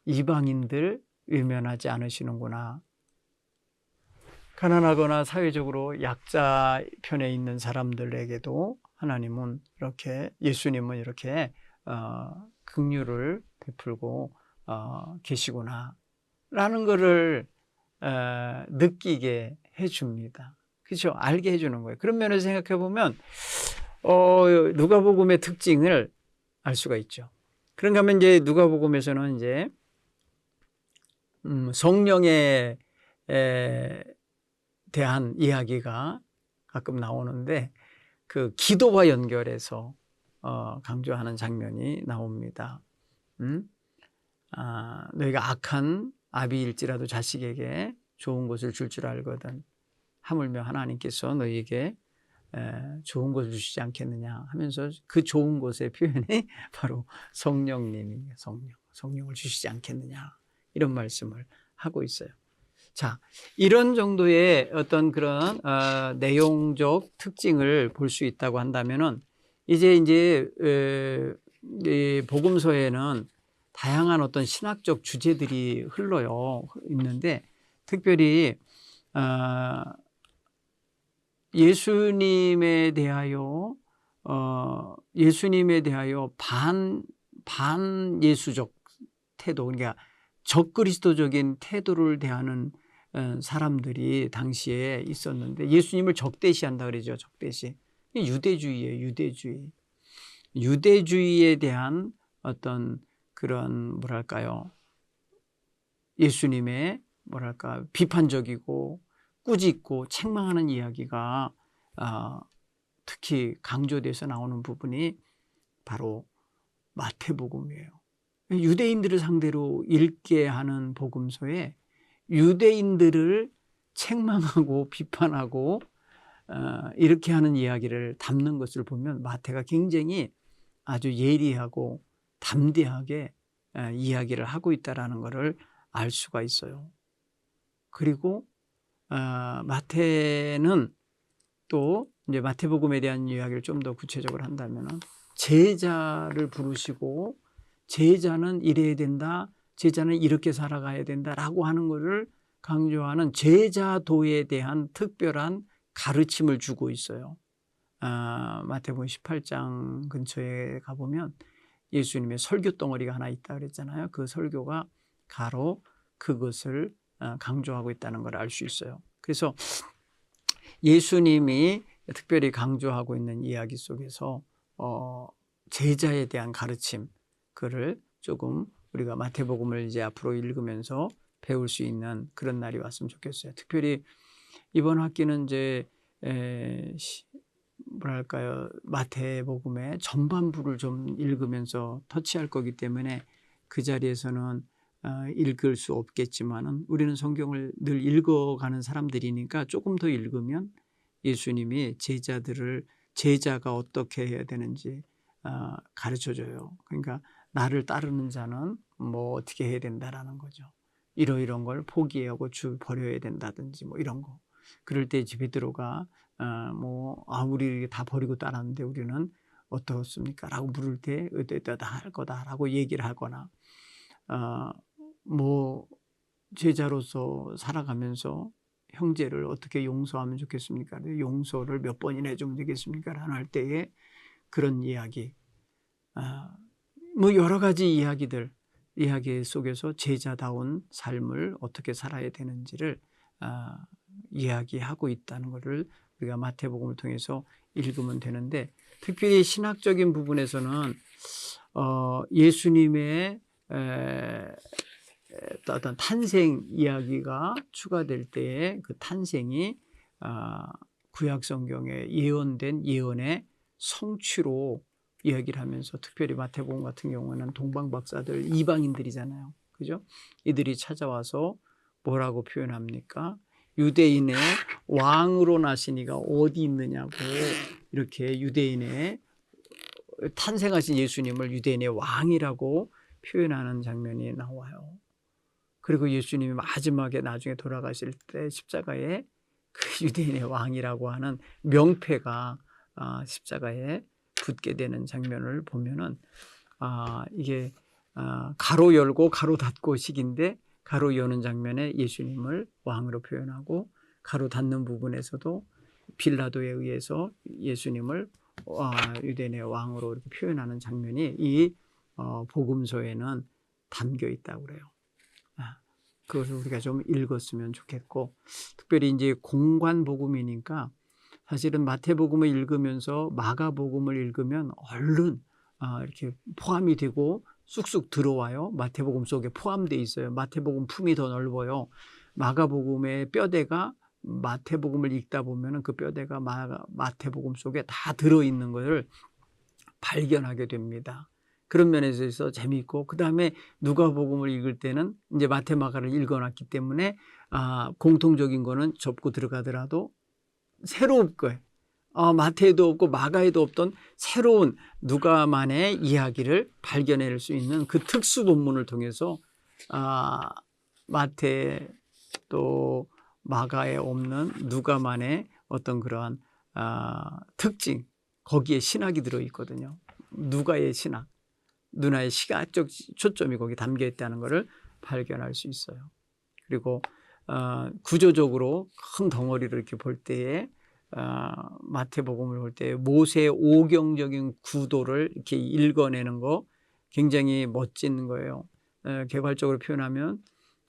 이방인들 외면하지 않으시는구나. 가난하거나 사회적으로 약자 편에 있는 사람들에게도 하나님은 이렇게, 예수님은 이렇게 긍휼을 베풀고 계시구나 라는 것을 느끼게 해줍니다. 그렇죠? 알게 해주는 거예요. 그런 면에서 생각해 보면 누가복음의 특징을 알 수가 있죠. 그런가 하면 이제 누가복음에서는 이제 성령에 대한 이야기가 가끔 나오는데 그 기도와 연결해서 강조하는 장면이 나옵니다. 너희가 악한 아비일지라도 자식에게 좋은 것을 줄 줄 알거든. 하물며 하나님께서 너희에게 좋은 것을 주시지 않겠느냐 하면서 그 좋은 것의 표현이 바로 성령님이에요. 성령을 주시지 않겠느냐, 이런 말씀을 하고 있어요. 자, 이런 정도의 어떤 그런 내용적 특징을 볼 수 있다고 한다면은 이제 이 복음서에는 다양한 어떤 신학적 주제들이 흘러요 있는데, 특별히 예수님에 대하여 반예수적 태도, 그러니까 적그리스도적인 태도를 대하는 사람들이 당시에 있었는데, 예수님을 적대시한다 그러죠. 적대시. 유대주의예요. 유대주의에 대한 어떤 그런 뭐랄까요, 예수님의 뭐랄까 비판적이고 꾸짖고 책망하는 이야기가 특히 강조돼서 나오는 부분이 바로 마태복음이에요. 유대인들을 상대로 읽게 하는 복음서에 유대인들을 책망하고 비판하고 이렇게 하는 이야기를 담는 것을 보면 마태가 굉장히 아주 예리하고 담대하게 이야기를 하고 있다는 것을 알 수가 있어요. 그리고 마태는 또 이제 마태복음에 대한 이야기를 좀 더 구체적으로 한다면은 제자를 부르시고 제자는 이래야 된다, 제자는 이렇게 살아가야 된다라고 하는 것을 강조하는 제자도에 대한 특별한 가르침을 주고 있어요. 마태복음 18장 근처에 가보면 예수님의 설교 덩어리가 하나 있다 그랬잖아요. 그 설교가 가로 그것을 강조하고 있다는 걸 알 수 있어요. 그래서 예수님이 특별히 강조하고 있는 이야기 속에서 제자에 대한 가르침, 그를 조금 우리가 마태복음을 이제 앞으로 읽으면서 배울 수 있는 그런 날이 왔으면 좋겠어요. 특별히 이번 학기는 이제 뭐랄까요, 마태복음의 전반부를 좀 읽으면서 터치할 거기 때문에 그 자리에서는 읽을 수 없겠지만은 우리는 성경을 늘 읽어가는 사람들이니까 조금 더 읽으면 예수님이 제자가 어떻게 해야 되는지 가르쳐줘요. 그러니까 나를 따르는 자는 뭐 어떻게 해야 된다라는 거죠. 이런 걸 포기하고 버려야 된다든지 뭐 이런 거. 그럴 때 베드로가 우리 다 버리고 따랐는데 우리는 어떻습니까? 라고 물을 때 어떠다 할 거다라고 얘기를 하거나 제자로서 살아가면서 형제를 어떻게 용서하면 좋겠습니까? 용서를 몇 번이나 해주면 되겠습니까? 라는 할 때에 그런 이야기, 여러 가지 이야기 속에서 제자다운 삶을 어떻게 살아야 되는지를 이야기하고 있다는 것을 우리가 마태복음을 통해서 읽으면 되는데, 특별히 신학적인 부분에서는 예수님의 어떤 탄생 이야기가 추가될 때에 그 탄생이 구약 성경에 예언된 예언의 성취로 이야기를 하면서, 특별히 마태복음 같은 경우는 동방박사들 이방인들이잖아요. 그죠? 이들이 찾아와서 뭐라고 표현합니까? 유대인의 왕으로 나신 이가 어디 있느냐고, 이렇게 유대인의 탄생하신 예수님을 유대인의 왕이라고 표현하는 장면이 나와요. 그리고 예수님이 마지막에 나중에 돌아가실 때 십자가에 그 유대인의 왕이라고 하는 명패가 십자가에 붙게 되는 장면을 보면은 이게 가로 열고 가로 닫고 식인데, 가로 여는 장면에 예수님을 왕으로 표현하고, 가로 닫는 부분에서도 빌라도에 의해서 예수님을 유대인의 왕으로 이렇게 표현하는 장면이 이 복음서에는 담겨 있다고 그래요. 그것을 우리가 좀 읽었으면 좋겠고, 특별히 이제 공관 복음이니까 사실은 마태복음을 읽으면서 마가복음을 읽으면 얼른 이렇게 포함이 되고 쑥쑥 들어와요. 마태복음 속에 포함되어 있어요. 마태복음 품이 더 넓어요. 마가복음의 뼈대가 마태복음을 읽다 보면은 그 뼈대가 마태복음 속에 다 들어있는 것을 발견하게 됩니다. 그런 면에서 있어 재미있고, 그 다음에 누가복음을 읽을 때는 이제 마태 마가를 읽어놨기 때문에 공통적인 거는 접고 들어가더라도 새로울 거예요. 마태에도 없고 마가에도 없던 새로운 누가만의 이야기를 발견할 수 있는 그 특수 본문을 통해서 마태 또 마가에 없는 누가만의 어떤 그러한 특징, 거기에 신학이 들어있거든요. 누가의 신학, 누나의 시각적 초점이 거기 담겨 있다는 것을 발견할 수 있어요. 그리고 구조적으로 큰 덩어리를 이렇게 볼 때에 마태복음을 볼 때 모세 오경적인 구도를 이렇게 읽어내는 거 굉장히 멋진 거예요. 개괄적으로 표현하면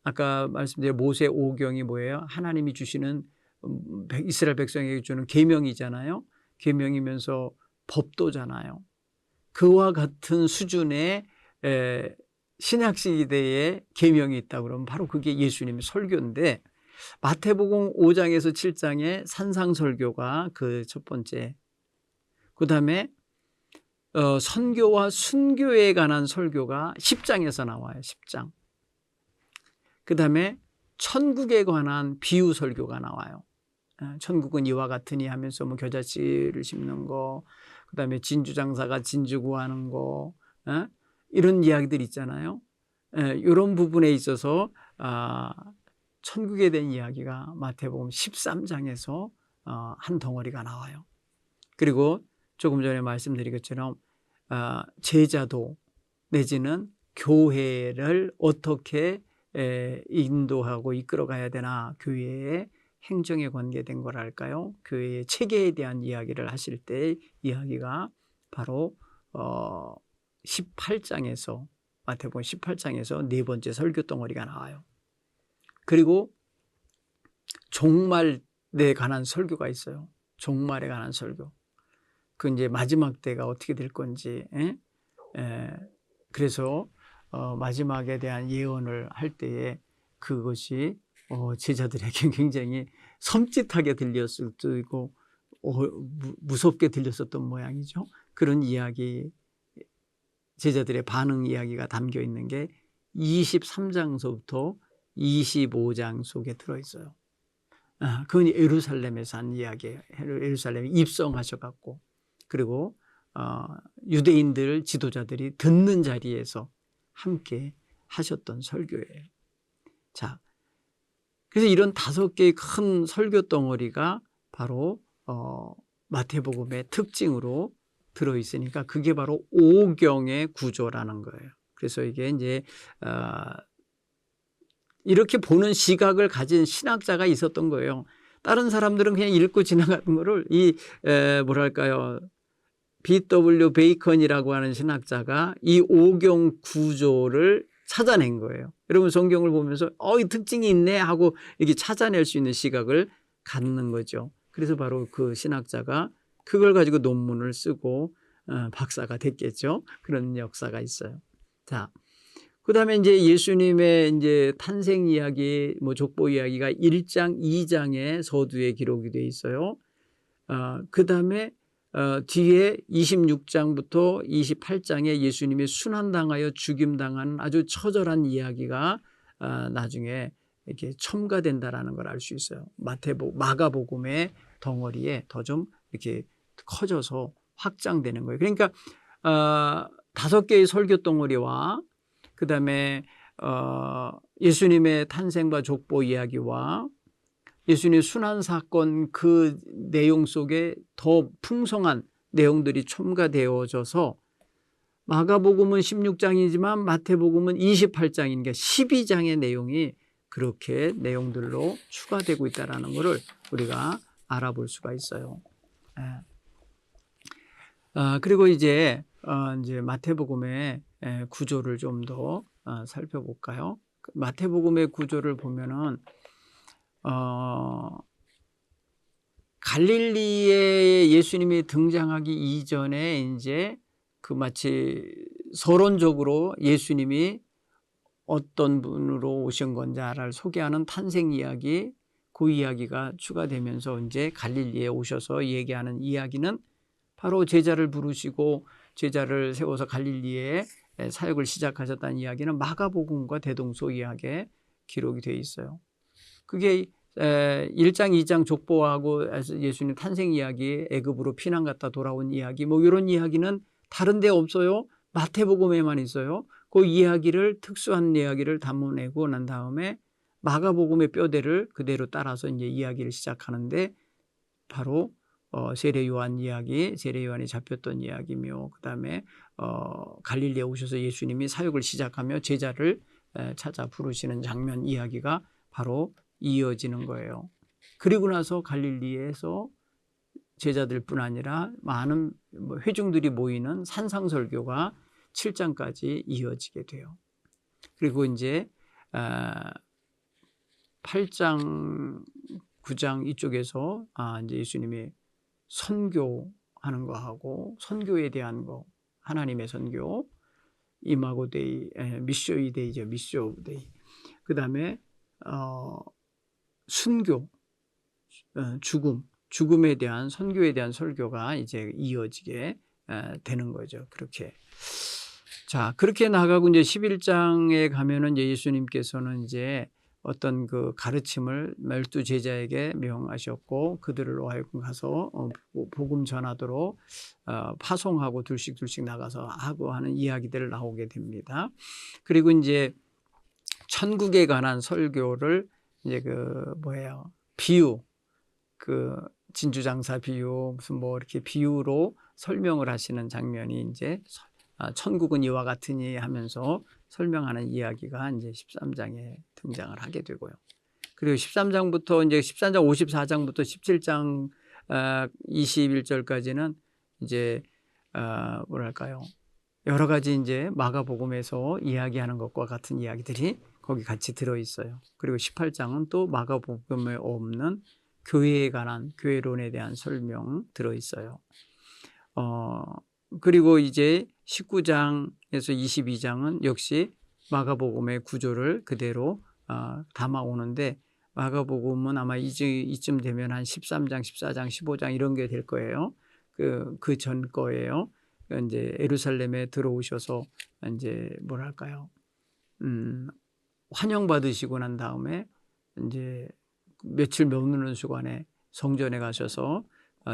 아까 말씀드린 모세 오경이 뭐예요? 하나님이 주시는 이스라엘 백성에게 주는 계명이잖아요. 계명이면서 법도잖아요. 그와 같은 수준의 신약시대의 계명이 있다고 그러면 바로 그게 예수님의 설교인데, 마태복음 5장에서 7장의 산상설교가 그 첫 번째, 그 다음에 선교와 순교에 관한 설교가 10장에서 나와요. 10장. 그 다음에 천국에 관한 비유 설교가 나와요. 천국은 이와 같으니 하면서 겨자씨를 심는 거, 그 다음에 진주장사가 진주 구하는 거, 이런 이야기들 있잖아요. 이런 부분에 있어서 천국에 대한 이야기가 마태복음 13장에서 한 덩어리가 나와요. 그리고 조금 전에 말씀드린 것처럼 제자도 내지는 교회를 어떻게 인도하고 이끌어가야 되나, 교회의 행정에 관계된 거랄까요? 교회의 체계에 대한 이야기를 하실 때 이야기가 바로 18장에서 마태복음 18장에서 네 번째 설교 덩어리가 나와요. 그리고 종말에 관한 설교가 있어요. 종말에 관한 설교. 그 이제 마지막 때가 어떻게 될 건지. 그래서 마지막에 대한 예언을 할 때에 그것이 제자들에게 굉장히 섬찟하게 들렸을 수도 있고 무섭게 들렸었던 모양이죠. 그런 이야기, 제자들의 반응 이야기가 담겨 있는 게 23장서부터 25장 속에 들어있어요. 그건 예루살렘에서 한 이야기예요. 예루살렘에 입성하셔갖고, 그리고 유대인들 지도자들이 듣는 자리에서 함께 하셨던 설교예요. 자, 그래서 이런 5개의 큰 설교 덩어리가 바로 마태복음의 특징으로 들어있으니까 그게 바로 오경의 구조라는 거예요. 그래서 이게 이제 이렇게 보는 시각을 가진 신학자가 있었던 거예요. 다른 사람들은 그냥 읽고 지나가는 거를 뭐랄까요, B.W. 베이컨이라고 하는 신학자가 이 오경 구조를 찾아낸 거예요. 여러분 성경을 보면서 이 특징이 있네 하고 이렇게 찾아낼 수 있는 시각을 갖는 거죠. 그래서 바로 그 신학자가 그걸 가지고 논문을 쓰고 박사가 됐겠죠. 그런 역사가 있어요. 자, 그다음에 이제 예수님의 이제 탄생 이야기, 족보 이야기가 1장, 2장의 서두에 기록이 돼 있어요. 그다음에 뒤에 26장부터 28장에 예수님이 순환당하여 죽임당하는 아주 처절한 이야기가 나중에 이렇게 첨가된다라는 걸 알 수 있어요. 마가복음의 덩어리에 더 좀 이렇게 커져서 확장되는 거예요. 그러니까 5개의 설교 덩어리와 그다음에 예수님의 탄생과 족보 이야기와 예수님의 순환 사건 그 내용 속에 더 풍성한 내용들이 첨가되어져서 마가복음은 16장이지만 마태복음은 28장이니까 12장의 내용이 그렇게 내용들로 추가되고 있다는 것을 우리가 알아볼 수가 있어요. 그리고 이제 마태복음의 구조를 좀 더 살펴볼까요? 마태복음의 구조를 보면은 갈릴리에 예수님이 등장하기 이전에 이제 그 마치 서론적으로 예수님이 어떤 분으로 오신 건지를 소개하는 탄생 이야기, 그 이야기가 추가되면서 이제 갈릴리에 오셔서 얘기하는 이야기는 바로 제자를 부르시고 제자를 세워서 갈릴리에 사역을 시작하셨다는 이야기는 마가복음과 대동소 이야기에 기록이 되어 있어요. 그게 1장, 2장 족보하고 예수님 탄생 이야기, 애굽으로 피난 갔다 돌아온 이야기, 이런 이야기는 다른 데 없어요. 마태복음에만 있어요. 그 이야기를 특수한 이야기를 담아내고 난 다음에 마가복음의 뼈대를 그대로 따라서 이제 이야기를 시작하는데 바로 세례 요한 이야기, 세례 요한이 잡혔던 이야기며 그다음에 갈릴리에 오셔서 예수님이 사역을 시작하며 제자를 찾아 부르시는 장면 이야기가 바로 이어지는 거예요. 그리고 나서 갈릴리에서 제자들뿐 아니라 많은 회중들이 모이는 산상설교가 7장까지 이어지게 돼요. 그리고 이제 8장, 9장 이쪽에서 이제 예수님이 선교하는 거 하고 선교에 대한 거, 하나님의 선교, 이마고데이, 미쇼이데이죠, 미쇼데이. 그다음에 순교, 죽음에 대한 선교에 대한 설교가 이제 이어지게 되는 거죠. 그렇게. 자, 그렇게 나가고 이제 11장에 가면은 이제 예수님께서는 이제 어떤 그 가르침을 12 제자에게 명하셨고 그들로 하여금 가서 복음 전하도록 파송하고 둘씩 나가서 하고 하는 이야기들 나오게 됩니다. 그리고 이제 천국에 관한 설교를 이제 비유, 진주장사 비유, 무슨 이렇게 비유로 설명을 하시는 장면이 이제 천국은 이와 같으니 하면서 설명하는 이야기가 이제 13장에 등장을 하게 되고요. 그리고 13장부터 이제 13장 54장부터 17장 21절까지는 이제 뭐랄까요? 여러 가지 이제 마가복음에서 이야기하는 것과 같은 이야기들이 거기 같이 들어 있어요. 그리고 18장은 또 마가복음에 없는 교회에 관한 교회론에 대한 설명 들어 있어요. 그리고 이제 19장에서 22장은 역시 마가복음의 구조를 그대로 담아오는데 마가복음은 아마 이쯤 되면 한 13장, 14장, 15장 이런 게 될 거예요. 그 전 거예요. 이제 예루살렘에 들어오셔서 이제 뭐랄까요? 환영받으시고 난 다음에 이제 며칠 머무는 주간에 성전에 가셔서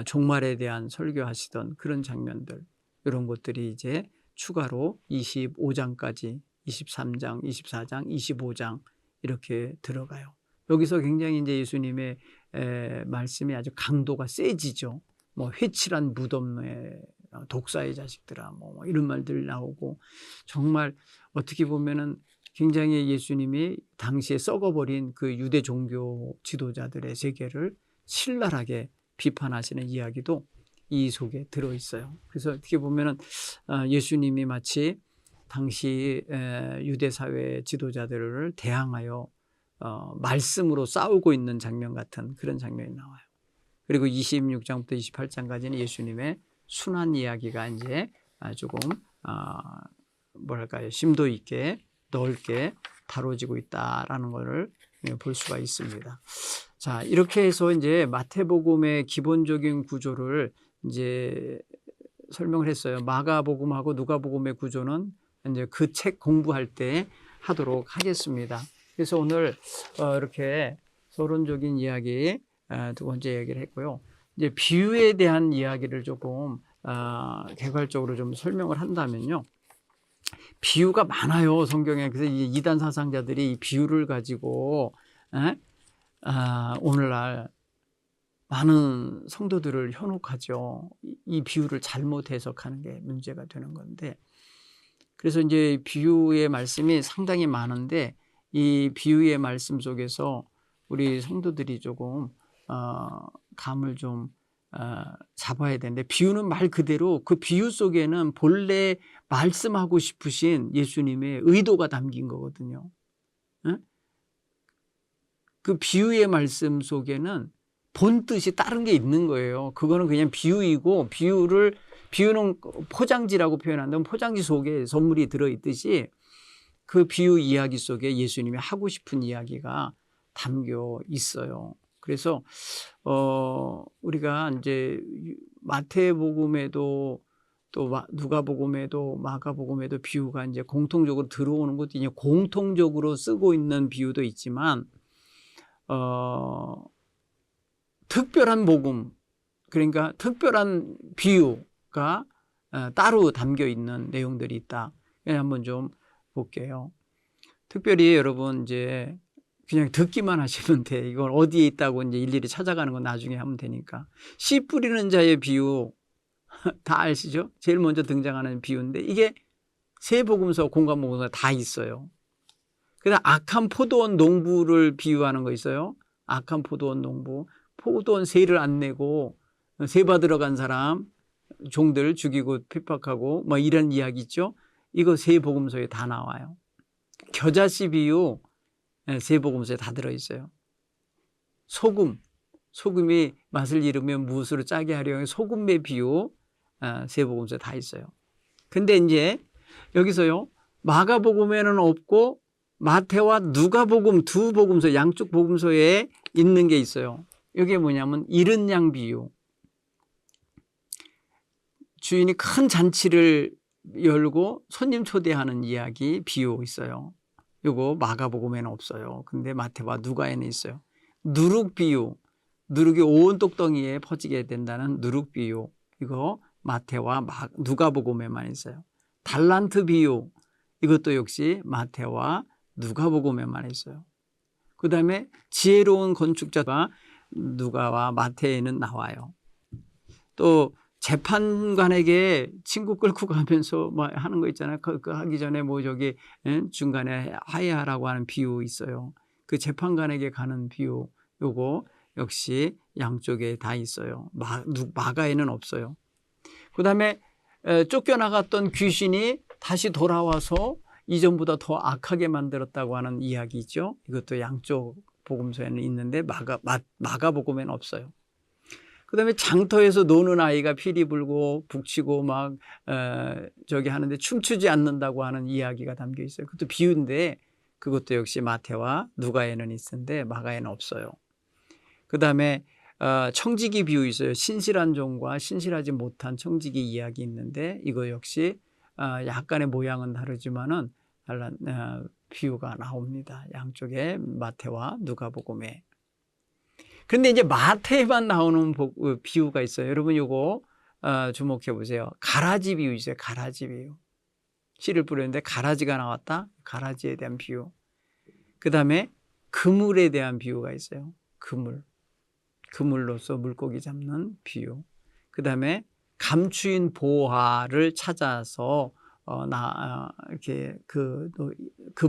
종말에 대한 설교하시던 그런 장면들, 이런 것들이 이제 추가로 25장까지 23장, 24장, 25장 이렇게 들어가요. 여기서 굉장히 이제 예수님의 말씀이 아주 강도가 세지죠. 뭐 회칠한 무덤에 독사의 자식들아 뭐 이런 말들 나오고, 정말 어떻게 보면은 굉장히 예수님이 당시에 썩어버린 그 유대 종교 지도자들의 세계를 신랄하게 비판하시는 이야기도 이 속에 들어있어요. 그래서 어떻게 보면은 예수님이 마치 당시 유대 사회 지도자들을 대항하여 말씀으로 싸우고 있는 장면 같은 그런 장면이 나와요. 그리고 26장부터 28장까지는 예수님의 순환 이야기가 이제 조금 뭐랄까요, 심도 있게 넓게 다뤄지고 있다라는 것을 볼 수가 있습니다. 자, 이렇게 해서 이제 마태복음의 기본적인 구조를 이제 설명을 했어요. 마가복음하고 누가복음의 구조는 이제 그 책 공부할 때 하도록 하겠습니다. 그래서 오늘 이렇게 서론적인 이야기 두 번째 이야기를 했고요. 이제 비유에 대한 이야기를 조금 개괄적으로 좀 설명을 한다면요. 비유가 많아요, 성경에. 그래서 이단 사상자들이 이 비유를 가지고 오늘날 많은 성도들을 현혹하죠. 이 비유를 잘못 해석하는 게 문제가 되는 건데, 그래서 이제 비유의 말씀이 상당히 많은데 이 비유의 말씀 속에서 우리 성도들이 조금 감을 좀 잡아야 되는데, 비유는 말 그대로 그 비유 속에는 본래 말씀하고 싶으신 예수님의 의도가 담긴 거거든요. 그 비유의 말씀 속에는 본 뜻이 다른 게 있는 거예요. 그거는 그냥 비유이고, 비유는 포장지라고 표현한다면 포장지 속에 선물이 들어있듯이 그 비유 이야기 속에 예수님이 하고 싶은 이야기가 담겨 있어요. 그래서 우리가 이제 마태복음에도 또 누가복음에도 마가복음에도 비유가 이제 공통적으로 들어오는 것도 이제 공통적으로 쓰고 있는 비유도 있지만 특별한 복음, 그러니까 특별한 비유가 따로 담겨 있는 내용들이 있다. 한번 좀 볼게요. 특별히 여러분 이제 그냥 듣기만 하시면 돼. 이걸 어디에 있다고 이제 일일이 찾아가는 건 나중에 하면 되니까. 씨 뿌리는 자의 비유 다 아시죠? 제일 먼저 등장하는 비유인데 이게 세 복음서, 공관복음서 다 있어요. 그다음 악한 포도원 농부를 비유하는 거 있어요. 악한 포도원 농부, 포도원 세를 안 내고 세 받으러 간 사람, 종들 죽이고 핍박하고 뭐 이런 이야기 있죠. 이거 세 복음서에 다 나와요. 겨자씨 비유 세 복음서에 다 들어있어요. 소금이 맛을 잃으면 무엇으로 짜게 하려고 소금의 비유 세 복음서에 다 있어요. 근데 이제 여기서요, 마가복음에는 없고 마태와 누가복음 두 복음서, 양쪽 복음서에 있는 게 있어요. 이게 뭐냐면 잃은 양 비유. 주인이 큰 잔치를 열고 손님 초대하는 이야기 비유 있어요. 이거 마가복음에는 없어요. 근데 마태와 누가에는 있어요. 누룩 비유, 누룩이 온 똑덩이에 퍼지게 된다는 누룩 비유, 이거 마태와 누가복음에만 있어요. 달란트 비유, 이것도 역시 마태와 누가복음에만 있어요. 그 다음에 지혜로운 건축자가 누가와 마태에는 나와요. 또 재판관에게 친구 끌고 가면서 뭐 하는 거 있잖아요. 그 하기 전에 뭐 저기 중간에 화해하라고 하는 비유 있어요. 그 재판관에게 가는 비유, 요거 역시 양쪽에 다 있어요. 마가에는 없어요. 그 다음에 쫓겨나갔던 귀신이 다시 돌아와서 이전보다 더 악하게 만들었다고 하는 이야기 있죠. 이것도 양쪽 복음서에는 있는데 마가복음에는 없어요. 그 다음에 장터에서 노는 아이가 피리 불고 북치고 막 저기 하는데 춤추지 않는다고 하는 이야기가 담겨 있어요. 그것도 비유인데 그것도 역시 마태와 누가에는 있는데 마가에는 없어요. 그 다음에 청지기 비유 있어요. 신실한 종과 신실하지 못한 청지기 이야기 있는데 이거 역시 약간의 모양은 다르지만은 비유가 나옵니다. 양쪽에 마태와 누가복음에. 그런데 이제 마태에만 나오는 비유가 있어요. 여러분 이거 주목해 보세요. 가라지 비유 있어요. 가라지 비유. 씨를 뿌렸는데 가라지가 나왔다. 가라지에 대한 비유. 그 다음에 그물에 대한 비유가 있어요. 그물로서 물고기 잡는 비유. 그 다음에 감추인 보화를 찾아서 이렇게 그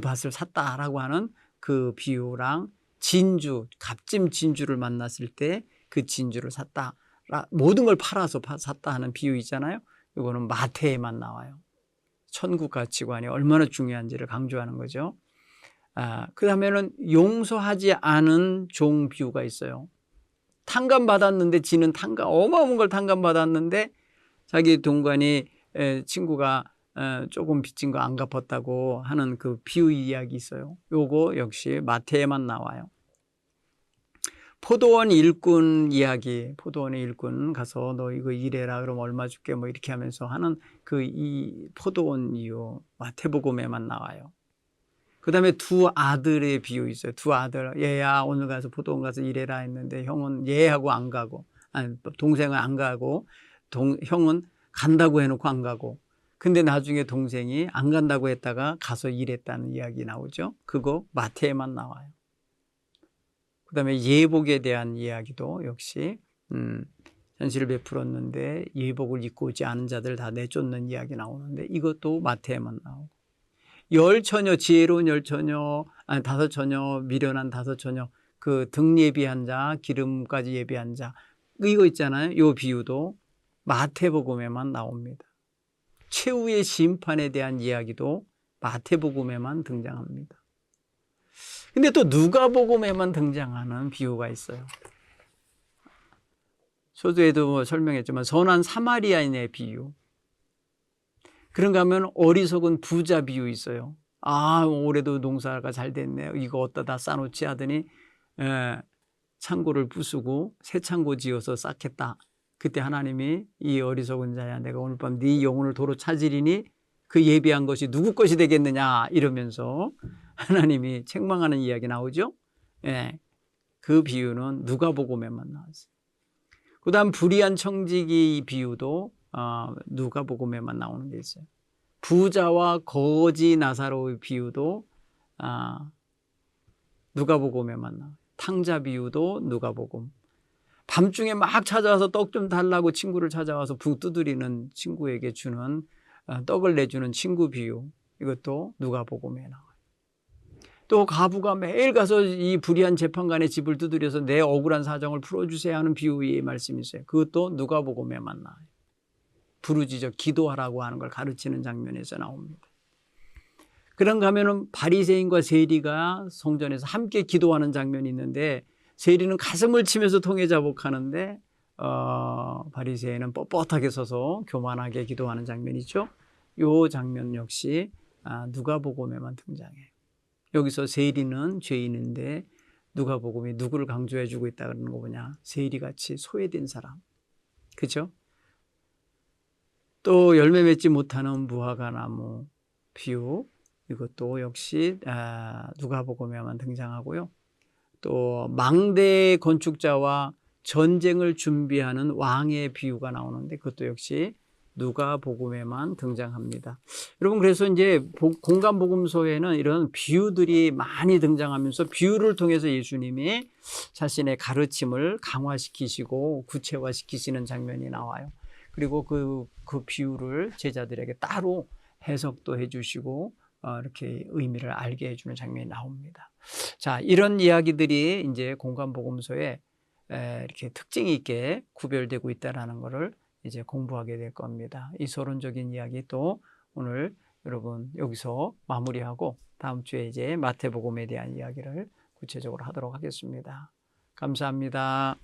밭을 샀다라고 하는 그 비유랑 진주, 값진 진주를 만났을 때 그 진주를 샀다. 모든 걸 팔아서 샀다 하는 비유 있잖아요. 이거는 마태에만 나와요. 천국 가치관이 얼마나 중요한지를 강조하는 거죠. 그 다음에는 용서하지 않은 종 비유가 있어요. 탕감받았는데 지는 어마어마한 걸 탕감받았는데 자기 동관이 친구가 조금 빚진 거 안 갚았다고 하는 그 비유 이야기 있어요. 요거 역시 마태에만 나와요. 포도원 일꾼 이야기, 포도원의 일꾼 가서 너 이거 일해라 그럼 얼마 줄게 뭐 이렇게 하면서 하는 이 포도원 이유 마태복음에만 나와요. 그 다음에 두 아들의 비유 있어요. 두 아들, 얘야 오늘 가서 포도원 가서 일해라 했는데 형은 얘하고 안 가고, 동생은 안 가고, 형은 간다고 해놓고 안 가고, 근데 나중에 동생이 안 간다고 했다가 가서 일했다는 이야기 나오죠. 그거 마태에만 나와요. 그 다음에 예복에 대한 이야기도 역시 현실을 베풀었는데 예복을 입고 오지 않은 자들 다 내쫓는 이야기 나오는데 이것도 마태에만 나오고, 열처녀, 지혜로운 열처녀, 다섯 처녀, 미련한 다섯 처녀, 그 등 예비한 자, 기름까지 예비한 자, 이거 있잖아요. 이 비유도 마태복음에만 나옵니다. 최후의 심판에 대한 이야기도 마태복음에만 등장합니다. 근데 또 누가복음에만 등장하는 비유가 있어요. 소두에도 설명했지만 선한 사마리아인의 비유. 그런가 하면 어리석은 부자 비유 있어요. 올해도 농사가 잘 됐네요. 이거 어디다 다 싸놓지 하더니 창고를 부수고 새 창고 지어서 쌓겠다. 그때 하나님이 이 어리석은 자야 내가 오늘 밤 네 영혼을 도로 찾으리니 그 예비한 것이 누구 것이 되겠느냐 이러면서 하나님이 책망하는 이야기 나오죠. 그 비유는 누가복음에만 나왔어요. 그 다음 불의한 청지기 비유도 누가복음에만 나오는 게 있어요. 부자와 거지 나사로의 비유도 누가복음에만 나와요. 탕자 비유도 누가복음. 밤중에 막 찾아와서 떡 좀 달라고 친구를 찾아와서 붕 두드리는 친구에게 주는 떡을 내주는 친구 비유, 이것도 누가복음에 나와요. 또 가부가 매일 가서 이 불의한 재판관의 집을 두드려서 내 억울한 사정을 풀어주세요 하는 비유의 말씀이 있어요. 그것도 누가복음에만 나와요. 부르짖어 기도하라고 하는 걸 가르치는 장면에서 나옵니다. 그런가 하면은 바리새인과 세리가 성전에서 함께 기도하는 장면이 있는데 세리는 가슴을 치면서 통회자복하는데 바리새인은 뻣뻣하게 서서 교만하게 기도하는 장면이죠. 이 장면 역시 누가복음에만 등장해요. 여기서 세리는 죄인인데 누가복음이 누구를 강조해 주고 있다는 거 뭐냐? 세리같이 소외된 사람. 그렇죠? 또 열매 맺지 못하는 무화과 나무 비유, 이것도 역시 누가복음에만 등장하고요. 또 망대 건축자와 전쟁을 준비하는 왕의 비유가 나오는데 그것도 역시 누가복음에만 등장합니다. 여러분, 그래서 이제 공간복음서에는 이런 비유들이 많이 등장하면서 비유를 통해서 예수님이 자신의 가르침을 강화시키시고 구체화시키시는 장면이 나와요. 그리고 그 비유를 제자들에게 따로 해석도 해주시고 이렇게 의미를 알게 해주는 장면이 나옵니다. 자, 이런 이야기들이 이제 공간복음서에 이렇게 특징이 있게 구별되고 있다는 것을 이제 공부하게 될 겁니다. 이 서론적인 이야기 또 오늘 여러분 여기서 마무리하고 다음 주에 이제 마태복음에 대한 이야기를 구체적으로 하도록 하겠습니다. 감사합니다.